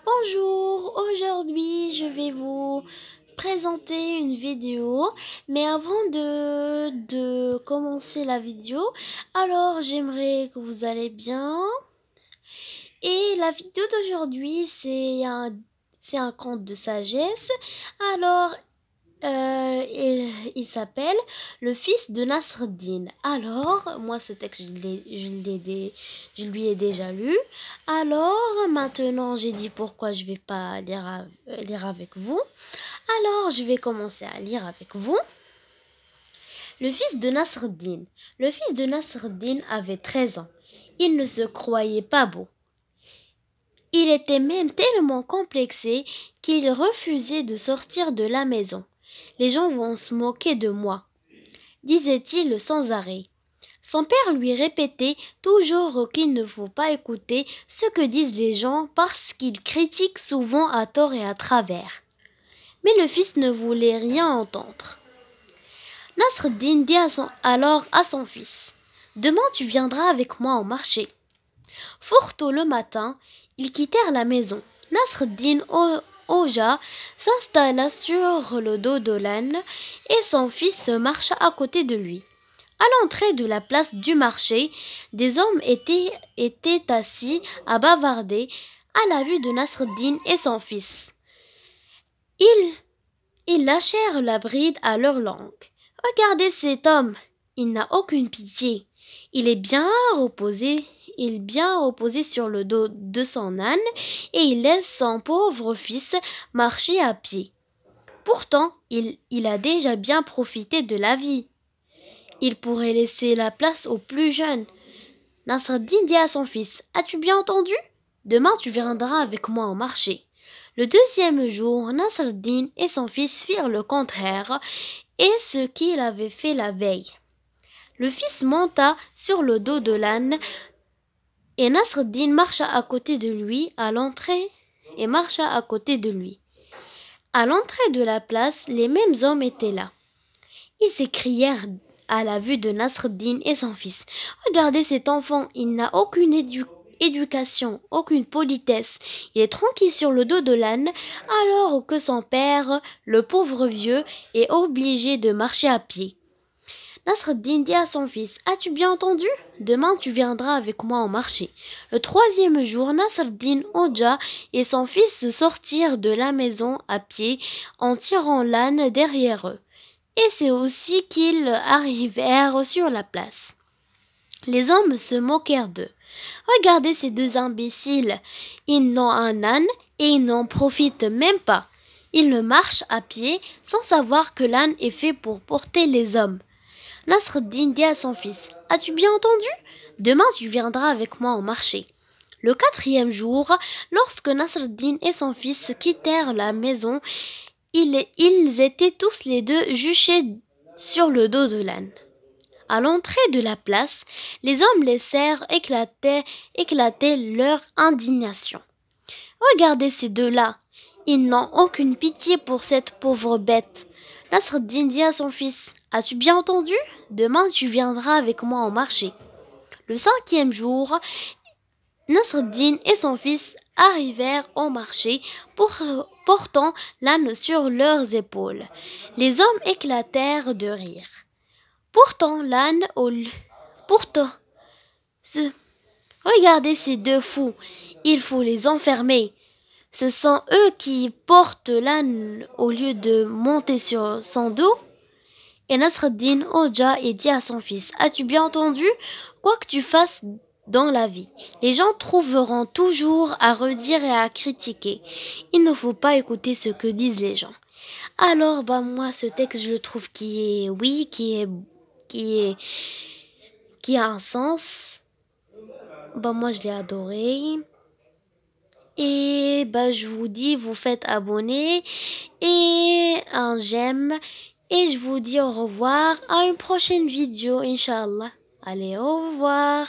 Bonjour, aujourd'hui je vais vous présenter une vidéo, mais avant de commencer la vidéo, alors j'aimerais que vous allez bien. Et la vidéo d'aujourd'hui c'est un conte de sagesse. Alors il s'appelle Le fils de Nasreddin. Alors, moi, ce texte, je lui ai déjà lu. Alors, maintenant, j'ai dit pourquoi je vais pas lire avec vous. Alors, je vais commencer à lire avec vous. Le fils de Nasreddin. Le fils de Nasreddin avait 13 ans. Il ne se croyait pas beau. Il était même tellement complexé qu'il refusait de sortir de la maison. Les gens vont se moquer de moi, disait-il sans arrêt. Son père lui répétait toujours qu'il ne faut pas écouter ce que disent les gens parce qu'ils critiquent souvent à tort et à travers. Mais le fils ne voulait rien entendre. Nasreddin dit alors à son fils: « Demain tu viendras avec moi au marché. » Fort tôt le matin, ils quittèrent la maison. Nasreddin Hoja s'installa sur le dos de l'âne et son fils marcha à côté de lui. À l'entrée de la place du marché, des hommes étaient assis à bavarder à la vue de Nasreddin et son fils. Ils lâchèrent la bride à leur langue. « Regardez cet homme, il n'a aucune pitié. Il est bien reposé sur le dos de son âne et il laisse son pauvre fils marcher à pied. Pourtant, il a déjà bien profité de la vie. Il pourrait laisser la place aux plus jeunes. » Nasreddin dit à son fils: « As-tu bien entendu? Demain tu viendras avec moi au marché. » Le deuxième jour, Nasreddin et son fils firent le contraire et ce qu'il avait fait la veille. Le fils monta sur le dos de l'âne et Nasreddin marcha à côté de lui à l'entrée À l'entrée de la place, les mêmes hommes étaient là. Ils s'écrièrent à la vue de Nasreddin et son fils: « Regardez cet enfant, il n'a aucune éducation, aucune politesse. Il est tranquille sur le dos de l'âne, alors que son père, le pauvre vieux, est obligé de marcher à pied. » Nasreddin dit à son fils: « As-tu bien entendu? Demain tu viendras avec moi au marché. » Le troisième jour, Nasreddin Hoja et son fils sortirent de la maison à pied en tirant l'âne derrière eux. Et c'est aussi qu'ils arrivèrent sur la place. Les hommes se moquèrent d'eux. « Regardez ces deux imbéciles, ils n'ont un âne et ils n'en profitent même pas. Ils ne marchent à pied sans savoir que l'âne est fait pour porter les hommes. » Nasreddin dit à son fils: « As-tu bien entendu? Demain tu viendras avec moi au marché. » Le quatrième jour, lorsque Nasreddin et son fils quittèrent la maison, ils étaient tous les deux juchés sur le dos de l'âne. À l'entrée de la place, les hommes laissèrent éclater leur indignation. « Regardez ces deux-là, ils n'ont aucune pitié pour cette pauvre bête. » Nasreddin dit à son fils: « As-tu bien entendu? Demain tu viendras avec moi au marché. » Le cinquième jour, Nasreddin et son fils arrivèrent au marché portant l'âne sur leurs épaules. Les hommes éclatèrent de rire. Regardez ces deux fous, il faut les enfermer. Ce sont eux qui portent l'âne au lieu de monter sur son dos. Et Nasreddin Hoja dit à son fils: « As-tu bien entendu? Quoi que tu fasses dans la vie, les gens trouveront toujours à redire et à critiquer. Il ne faut pas écouter ce que disent les gens. » Alors, moi, ce texte, je trouve qui a un sens. Moi, je l'ai adoré. Et je vous dis, vous faites abonner et un j'aime. Et je vous dis au revoir à une prochaine vidéo, Inch'Allah. Allez, au revoir.